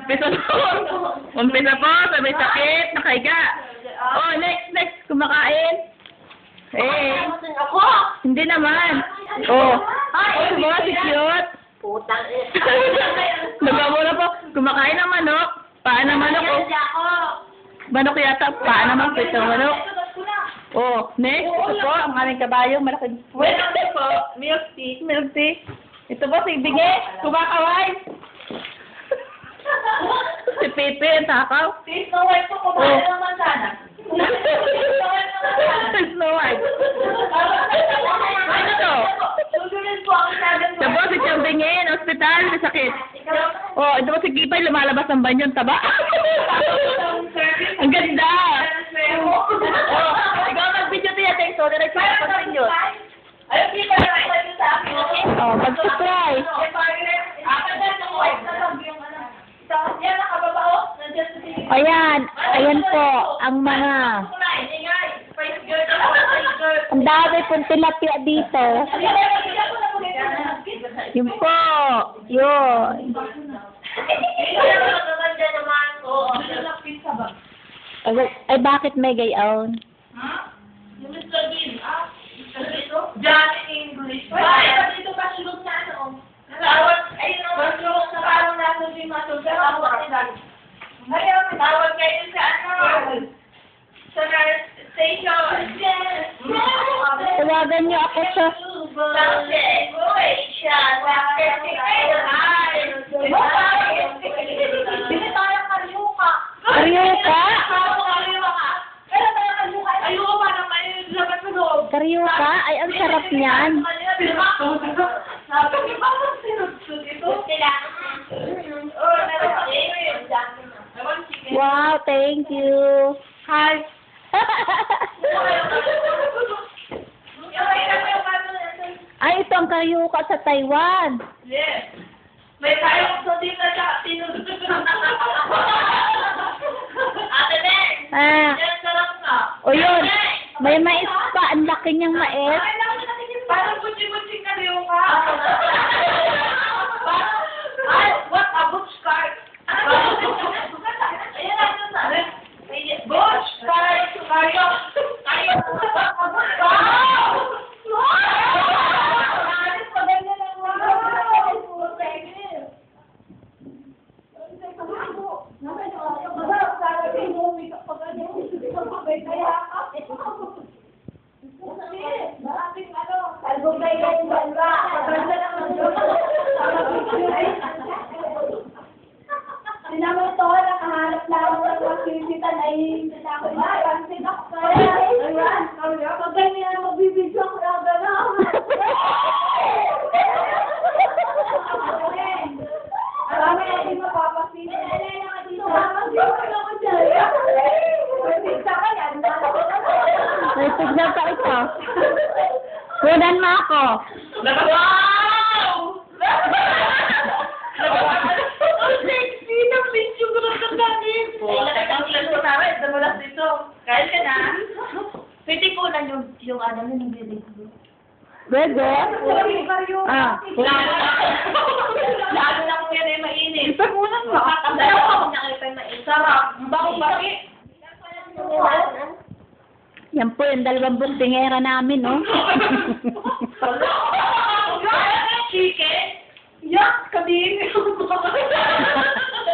Umpisa po. Umpisa po, sabay sakit, nakahiga. Oh, next, kumakain. Eh, Ako! hindi naman. Oh, ito ba si cute? Putang eh. Nagmamula po, kumakain ng manok. Paa ng manok, oh. Manok yata, paa naman po ito, manok. Oh, next, ito po, ang aming kabayo, malaking. Wait, po. Milk tea. Milk tea. Ito po, si Bige, kumakaway. Si Pepe, ang takaw. Si Snow White po, kumain ng manzana. Snow White. Ano to? Susunod po ang sabi mo. Ito po, si Chambingin, hospital, may sakit. Oh, ito po si Kipay, lumalabas ang banyo, taba. Ang ganda. Oh, ikaw mag-video to yan, so direct sa pag-video. Ayun, kita na kayo sa akin, okay? Oh, mag-subscribe. Akin na yung white na lang yung ano. Yan, nakababa ko. Nandiyan sa tingin. Ayan, ayan po, ang mga, Ingay. Spice girl na ako. Spice girl. ang dami pong tilapia dito. Yun po, yun. Ay, bakit may gayon? Johnny English. Ay, dito pa sulog na ano. Tawag, ayun o, masulog sa parang natin yung masulog. Ayun, tawag kayo sa ano. Sa nurse station. Tawagan niyo ako sa... Bili tayo karyuka. Karyuka? Ayuka pa naman yung laban sa loob. Karyuka? Ay, ang sarap niyan. Sabi ko, bakit sinusud ito? Wow, thank you. Hi. Ay, ito ang karyuka sa Taiwan. Yes. May tayo sa dito sa tinusud. Ate Neng! Ah, Yan, sarap na. o yun. May mais pa. Ang laki niyang mais. Parang butsi-butsi ka rin ka. Ay, what a butch cart. Ayan ang sabi. Butch cart. Kayo. Kayo. Sinama ito, nakahanap lang ako ng masisitan ay ako na, pansin ako kaya. Ayan, pag ganyan magbibidyo ako na gano'n. Marami natin mapapasin. Mapapasin ako dyan. Masisa ka yan. May signal pa ito. Kunan mo ako. Wow! Ang sexy ng video ko ng kaganin. Ang lang ko namin, damulas dito. Kain ka na? Pwede ko lang yung ano yung bibig ko. Pwede? Ah, Lalo na kung yan ay mainit. isa muna mo. Makakasaya ko kung nakita yung mainit. Sarap. Bako-baki. Yan po yung dalawang buntingera namin, no? Chicken? Yak! Kadiri!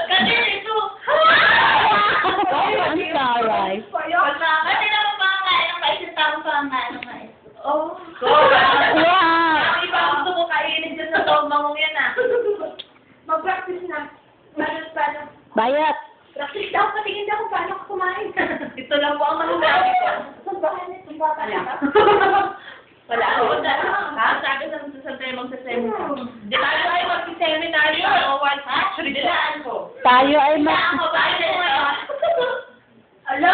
Kadiri ito! Ang taray. Kasi naman mga kain ng kaisang taong pangalan ng kain. Oh. Wow! Ang iba gusto ko kainin dyan sa tawag mangong yan ah. Mag-practice na. Paano? Bayat. Practice daw, patingin daw kung paano ako kumain. Ito lang po ang manunami ko. Sambahan niya, sambahan niya. Wala ako. Ha? Sabi sa magsasemi. Di ba tayo ay mag-seminary o one actually dilaan ko. Tayo ay Dilaan ko ba? Hello!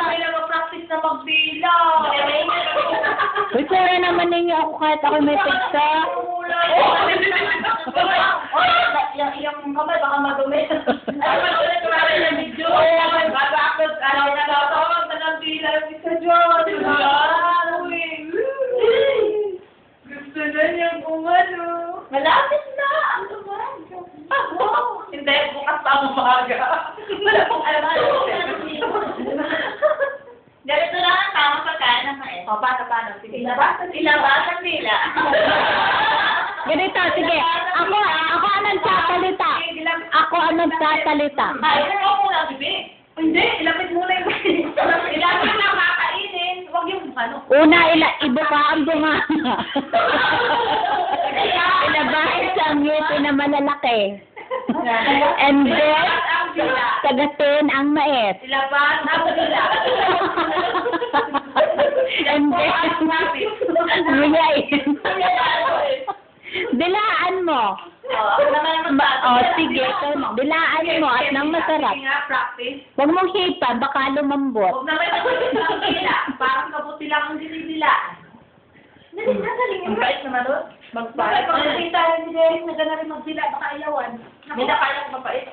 May nag-practice na magbilang. Uy, kaya naman ninyo ako kahit ako may pigsa. Yung kamay baka madumi. Ay, madumi ko na rin yung video. Bago ako, nagtawag na ng bilang isa Diyos. Gusto na niyang umano. Malapit na. Hindi, bukas pa ang umaga. Wala pong alam na. Ganito lang ang tamang pagkain ng mais. O, paano? Sige. Ilabas ang dila. Ganito, sige. Ako ang nagsasalita. Ako ang nagsasalita. Ay, ikaw muna, bibig. Hindi, ilapit muna yung mais. Ilapit lang kakainin. Huwag yung ano. Una, ibuka ang bunganga. Ilabas ang ngiti na malalaki. And then, ang dila. kagatin ang mais. Ilabas ang dila. And then, nguyain. Dilaan mo. Ako naman ang magsasabi. Sige. Dilaan mo at nang masarap. Sige nga, practice. Huwag mong hipa, baka lumambot. Huwag naman ang dila. Parang kabuti lang ang dinidilaan. Ang bait naman doon. Magpapait. Pag nakita rin si Derek na gano'n rin magdila, baka ayawan. Hindi na kaya kong mapait.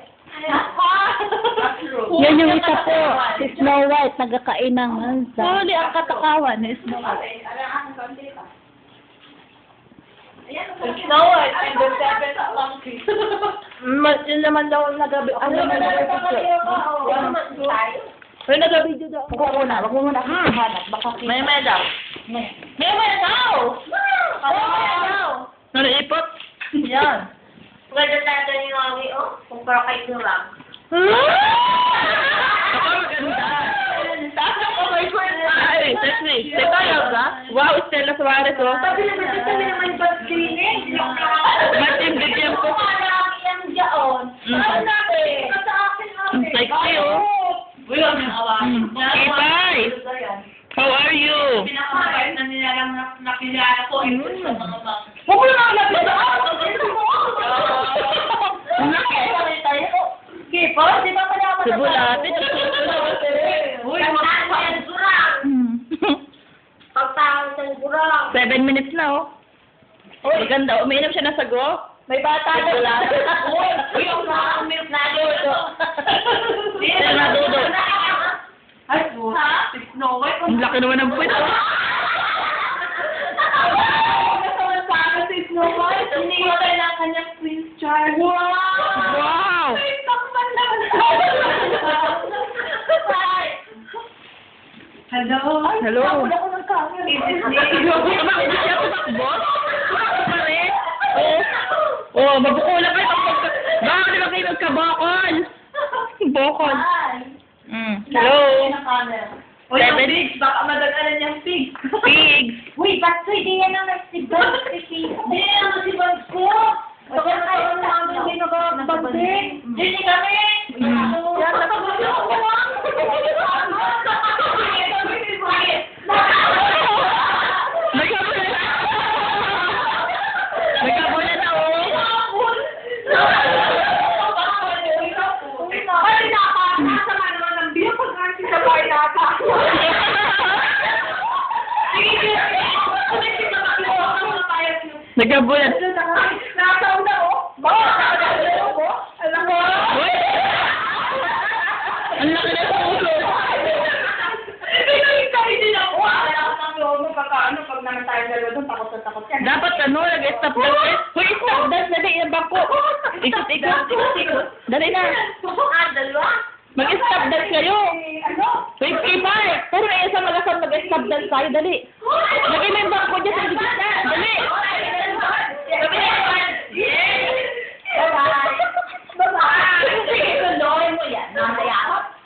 Yan yung isa po. Si Snow White, nagkakain ng mansa. Huli ang katakawan ni Snow White. Snow White and the Seven Monkeys. Yun naman daw nagabi. Ano naman daw yung Uy, nag-video daw. Wag mo muna. Hanap. Baka May daw. May daw! Ano ipot? Yan. Pwede natin yung awi, oh. Kung para kay Kurang. Ako maganda. Tapos ako may kwenta. Ay, Tessie. Teka lang ka? Wow, Stella Suarez, oh. Sabi naman yung bad cleaning. Ba't yung bigyan ko? Yan dyan. Ano natin? Sa akin natin. Sexy, oh. Uy, huwag niyong awahin. Ipay! How are you? Pinakamabait na nilalang nakilala ko. Ito sa mga bang. Huwag mo lang lapit sa Ang laki. Kipo, di ba pala ako Sibulate. Uy, magkakain ng surang. Pagtawag ng surang. 7 minutes na, oh. Maganda. Umiinom siya ng sago. May bata na. Uy, yung mga milk na ito. Sila nadudo. Ay, ha? Snow White. Ang laki naman ng puwet. Si Snow White. Hiniwalay lang kanyang Prince Charles. Wow! Ay, takpan naman. Hello. Hello. Ako ng camera. Bakit siya tumakbo? Pa rin? Oh, mabukula pa ito. Bakit di ba kayo magkabokol? Bokol. Hello. Uy, yung Seven. pigs. Baka madagalan yung pigs. Pigs. Uy, ba't pwede yan ang nagsibag? Hindi, ang nasibag ko. Baka kayo na hindi nagbagbag. Hindi kami. Yan, nakabulok ko lang. Nagkabula na, oh. Nagkabulan. Nataw na, oh. Alam mo? Uy! Ang laki na sa ulo. Hindi na ako. Wala ko ng loob mo pag naman tayo dalawa doon, takot na takot yan. Dapat nag-stop dance. Uy, stop dance. Dali, yung bako. Ikot. Dali na. Dalawa? Mag-stop dance kayo. Ano? Uy, kipay. Pero may isang malasang mag-stop dance tayo. Dali. Lagay mo yung bako dyan sa gitna. Dali.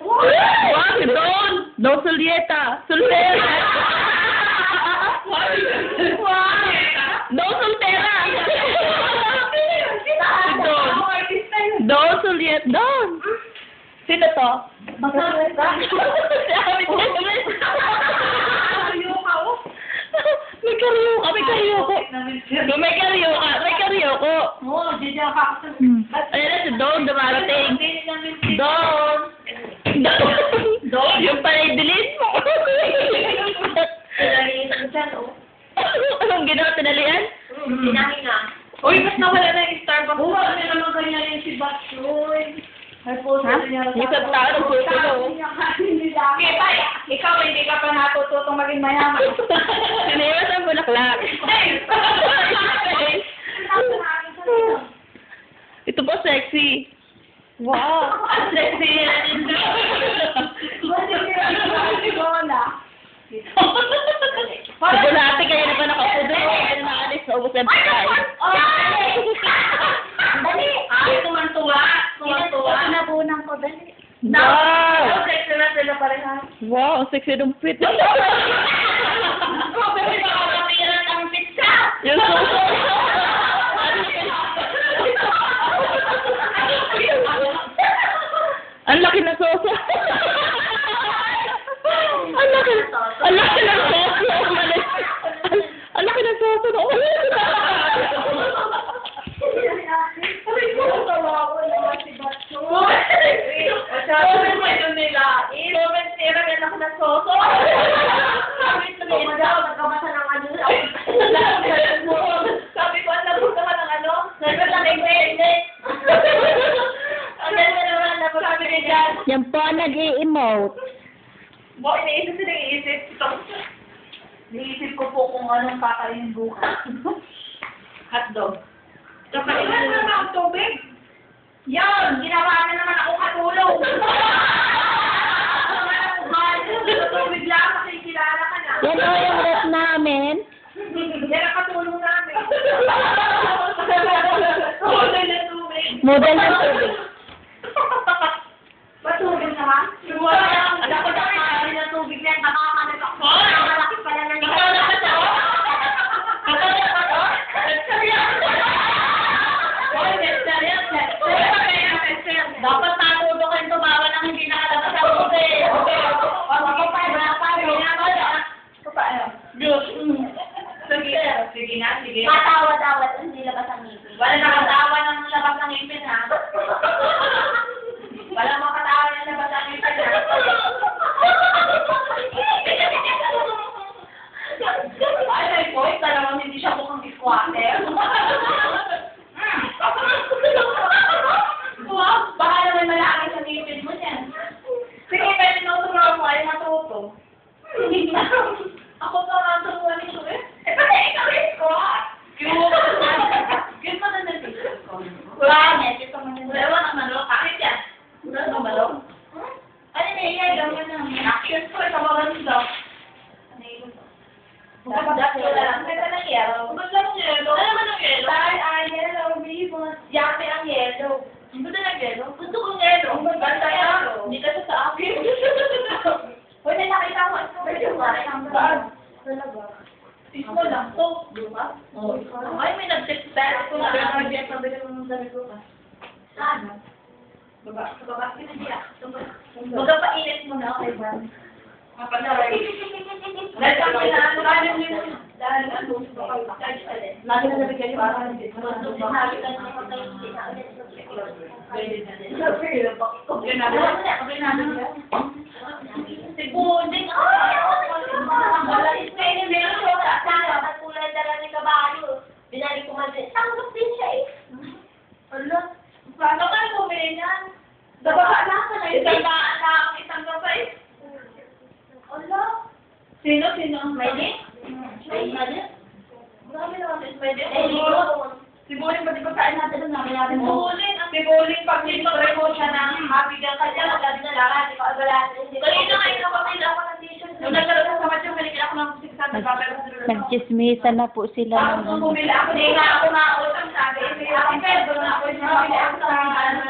Wow, si Don. Don Sulieta. Soltera. Don Soltera. Si Don. Don Sulieta. Don. Sino to? Si Amit Demes. May karaoke. May karaoke. Oo, di dyan ka. Ayun na si Don, dumarating. Don. Yung pala yung delete mo. Anong ginawa? Tinalian? Sinahin na. Uy, ba't nawala na yung Starbucks? Oo, ano naman ganyan yung si Batsoy. Ay po, Ha? Yung isang tao nagsusulo. Okay, bye. Ikaw, hindi ka pa natututong maging mayaman. Siniwas ang bulaklak. Ito po sexy. Wow. Bulate kayo na ba nakapudo? Kayo na nakalis sa ubos ng pagkain. Dali! Ay, tumantuwa. Tumantuwa. Nabunan ko, dali. Wow! Sexy na sila parehas. Wow, ang sexy ng pit. Pero baka matiran ang pizza. Yung suso. Ang laki ng soso. Ang laki ng soso. Ang laki ng soso. Sabi mo yun nila. Comment nila yan ako ng soso. Sabi ko rin daw, nagkamasa ng ano. Sabi ko, ang labot naman ng ano. Sabi ko, nag-exit. Ang ganda naman ang labot. Sabi ko dyan. Yan po ang nag-i-emote. Bo, iniisip ko, iniisip. Iniisip ko po kung anong kakainin bukas. Hotdog. Kapag ilan na naman ang tubig? Yan! Ginawa na naman ako katulong! Tubig lang kasi kilala ka na. Yan o yung rep namin. Yan ang katulong namin. Model na tubig. Model ng tubig. Matubig naman? Wala lang. Dapat ang kakain ng tubig na yan. Nakakalit ako. Nakalaki pala na niya. Dapat natuto kayo tumawa ng hindi nakalabas ang tubig. Sige na, sige. Matawa-tawa, hindi labas ang ngipin. Wala nakatawa ng labas ng ngipin, ha? Wala makatawa ng labas ng ngipin, ha? Ay, may point. Talagang hindi siya mukhang squatter. Baka naman malaki sa ngipin mo niyan. Sige, pwede tinuturo mo ay matuto. Ako pa nga turuan nito eh. Eh, pati ikaw yung squat. Cute mo na nag-squat ko. Wala niya, cute mo na. Wala ng manok. Bakit yan? Wala ng manok? Ano na yan? Gawin na. Action ko, ito mga ganito. Bukapadak ko lang. May ka ng yellow. Ba't lang ng yellow? Ano naman ng yellow? Ay, yellow, ribbon. Yate ang yellow. Hindi ba na yellow? Gusto kong yellow. Basta yan. Hindi ka sa akin. Uy, may nakita ko. Medyo ba? Talaga. Ismo lang to. Diba? Ay, may nag-text-text ko na. Pero hindi ako sabi ng sabi ko ka. Saan? Baba. Sa baba. Magpapainit mo na ako, Ivan. Kapag-aray. Dahil kami na ano kanin din. Dahil ano, lagi na nabigyan yung parang hindi. Sinabi ka na kapag hindi na ulit. Si Buding, ay! Wala is-training din ang siya. Sana, pagkulay dala ni Kabayo. Binali ko man din. Tanggap din siya eh. Wala. Paano ka bumili niyan? Dabaka na ka na. Isang baan na ang isang gabay. Wala. Sino ang pwede? Pwede? Marami naman din pwede. Si Buding, pati pagkain natin ang namin natin. Si Buding, pag nito-try mo siya ng mabigyan ka niya, magdadi na lang. Hindi ko agalatin. Kanina ngayon nakapila ako ng t-shirt. Nung nagkaroon sa matyo, maligyan ako ng 600. Nagchismisa na po sila. Tapos nung bumili ako, hindi nga ako mautang sabi. Ako pero na ako yung bumili ako sa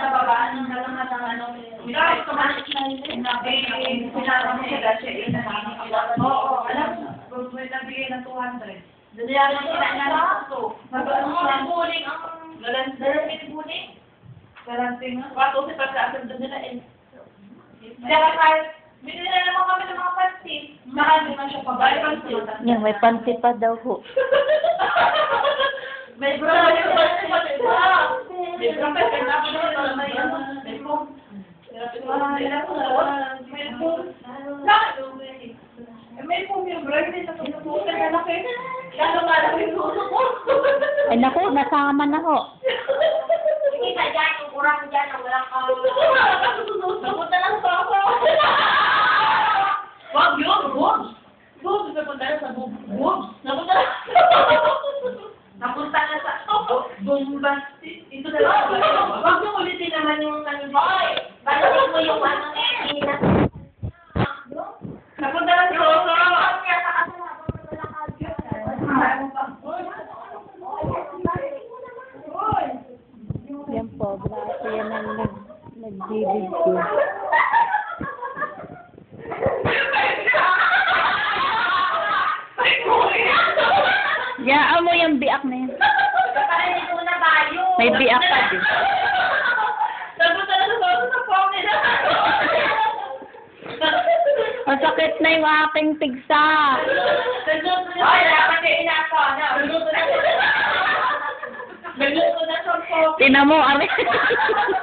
baba. Anong nalaman ng ano. Minapit ko man. Pinara mo siya dahil siya inanaman. Oo, alam mo. May nabigay ng 200. Dali yan ang kinanya ko. Magano ang buling ang galantin buling. Galantin nga. Wato si pagkasan doon nila eh. Kaya kahit binili na naman kami ng mga pansit. Marami man siya pabay pansit. Yan, may panty pa daw ho. May bro, may pansit pa din ba? May bro, may kailangan ko na may ano. May phone. May phone yung bro, hindi na pagkakutan na laki. Kano malaki yung suso ko? Ay naku, nasama na ho. Hindi ka dyan, yung kurang dyan, ang walang Napunta lang sa ako. Wag yun, boobs. Boobs, napunta na sa boobs. Napunta na. Napunta na sa Bumba. ito na lang. Huwag nyo ulitin naman yung ano dito. Oy! Balikin mo yung ano na yung napunta lang si Rosa. Yan po, grabe yan ang nagbibig ko. Yaan mo yung biak na yan. Kaparinig mo na bayo. May biak pa din. Napunta na sa Rosa sa formula. Masakit na yung aking tigsa. Ay, dapat yung inako. Naluto na sa po. Tinan mo, Ari.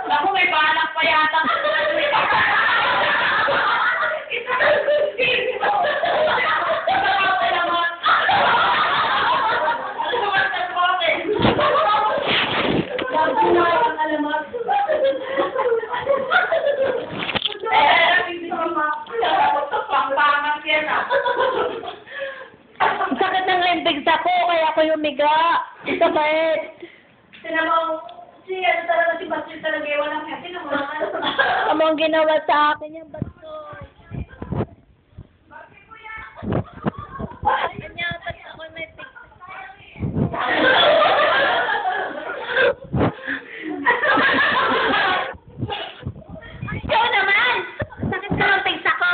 Ako, may balak pa yata. Sakit ng tigsa ko, kaya ako yumiga. Sakit. Tinamang, si ano talaga, si Basil talaga, walang kasi naman. Ano ang ginawa sa akin yung bato? Kanya, ba't ako may tigsa? Ikaw naman! Sakit ka ng tigsa ko!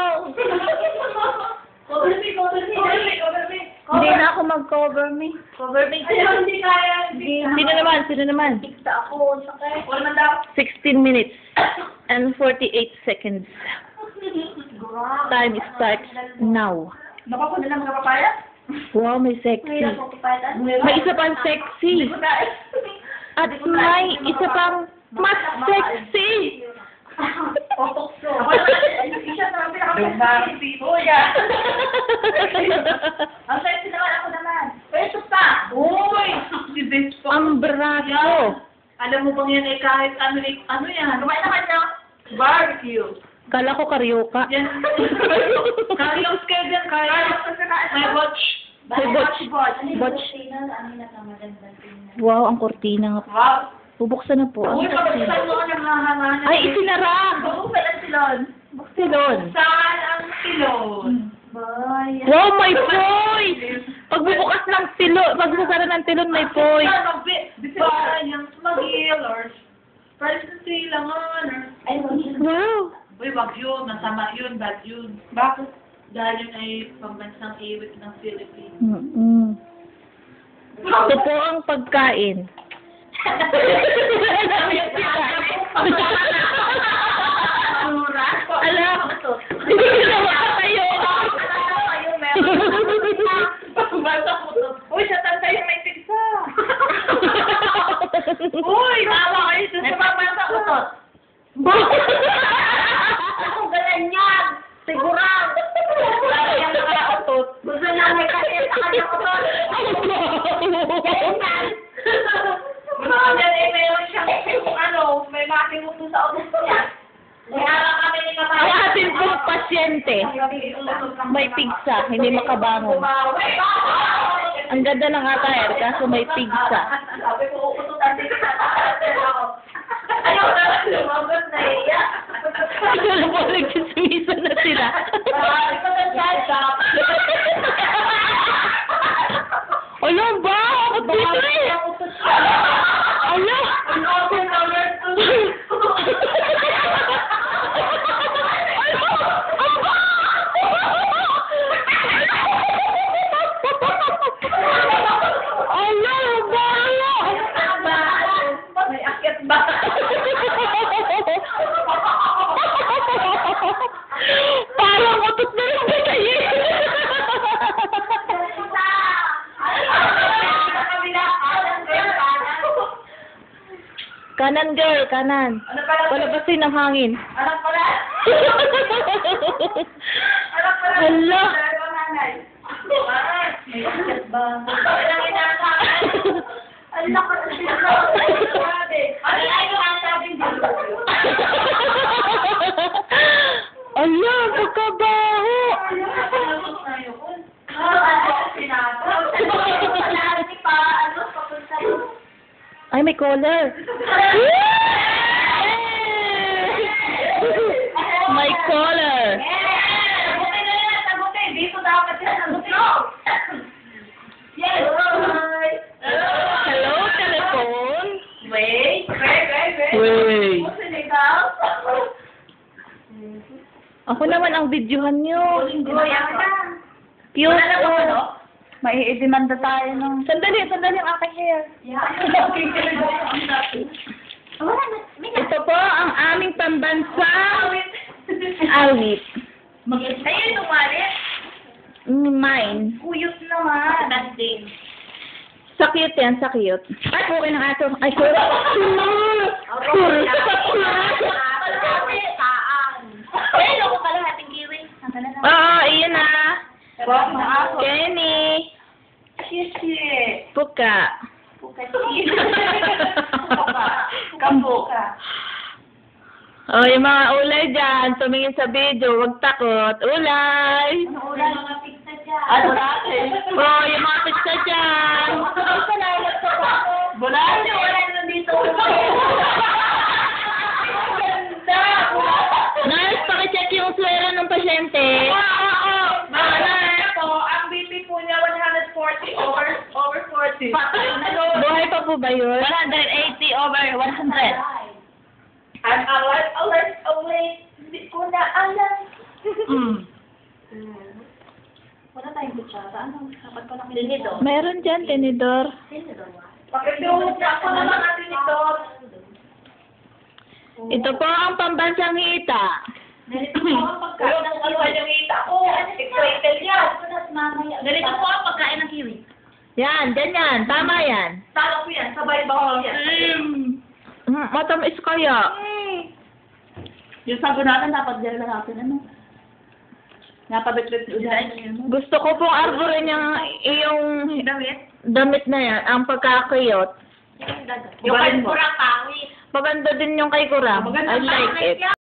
Cover me. Hindi na ako mag-cover me. Cover me. Ayaw, hindi kaya. Sino naman? Tigsa ako, sakit. Wala man daw. 16 minutes and 48 seconds. Time starts now. Baka ko na lang mga papaya? Wow, may sexy. Mahirap ako papaya. May isa pang sexy. At may isa pang mas sexy. Otokso. Ako naman, isa na lang pinaka-sexy. Kuya. Ang sexy naman ako naman. Pwesto pa. Uy! Si Vespo. Ang braso. Alam mo bang yan eh, kahit ano yan? Kumain naman niya. Barbecue. Kala ko karyoka. Yan. Carlos kayo dyan, Carlos. May watch. May watch. Watch. Wow, ang kortina nga. Wow. Bubuksan na po. Uy, Ang sexy. pabuksan mo ang hanganan. Ay, isinara. Buksan ang silon. Silon. Saan ang silon? Wow, may poy! Pagbubukas ng silon, pagbubukas ng silon, may poy. Para yung mag-heal or pregnancy lang or... Wow. Uy, wag yun. Masama yun. Bad yun. Bakit? Dahil yun ay pambansang iwit ng Philippines. Ito po ang pagkain. Alam, hindi ginawa kayo. Uy, sa tanda yung may pigsa. Uy, nawa kayo sa pambansang utot. Ako galan yan. Sigurado. Lagi ang nakautot. Gusto na may kasi sa kanyang utot. Yan. Yan eh, meron siyang may matimuto sa utot niya. Naharap kami ni Kapay. Ang ating pong pasyente, may pigsa, hindi makabangon. Ang ganda ng attire, kaso may pigsa. Sabi ko, uututan din sa ayaw na lang lumabas na iya. Alam mo, nagsisimisan na sila. Ikaw na dyan, stop. Alam ba? Ako dito eh. Alam. May akit ba? Parang utot na lang ba tayo? Kanan girl, kanan. Ano pala? Palabasin ang hangin. Ano pala? Ano pala? Hala. May akit ba? Ano inasabi? Ang lakas na sinasabi. Ano na yung nasabing dito? Ala, pagkabaho. Ay, may color. My color. Sagutin na yan, sagutin. Dito dapat yan, sagutin. Yes. Hello, telephone. Wait. Wait. Sinigaw. Ako naman ang videohan nyo. Cute. Wala na ba, ano? Mai-demanda tayo ng... Sandali ang aking hair. Ito po ang aming pambansang awit. Ayun, umalit. Mine. Kuyot naman. That's din. Sa cute yan, sa cute. Ay, okay ng aso. Ay, sure. Ayun, ako pala ating kiwi. Oo, iyan na. Kenny. Puka. Kambuka. Oh, yung mga ulay dyan, tumingin sa video, huwag takot. Ulay! Mga pizza dyan. Ano natin? Oh, yung mga pizza dyan. Wala na dito. Nurse, pakicheck yung swera ng pasyente. Ang BP po niya 140 over 40. Buhay pa po ba yun? 180 over 100. I'm alert away. Hindi ko na alam. Wala tayong kutsara. Ano? Dapat ko lang tinidor. Meron dyan, tenidor. Pakisuot na ako naman natin ito. Ito po ang pambansang hita. Ganito po ang pagkain ng kiwi. Yung hita ko. Excited yan. Ganito po ang pagkain ng kiwi. Yan, ganyan. Tama yan. Talo ko yan. Sabay ba yan? Matamis kaya. Yung sago natin, dapat dyan lang natin, ano? Napabitbit ulan. Gusto ko pong arborin yung damit na yan, ang pagkakiyot. Yung kay Kurang pangit. Maganda din yung kay Kurang. I like it.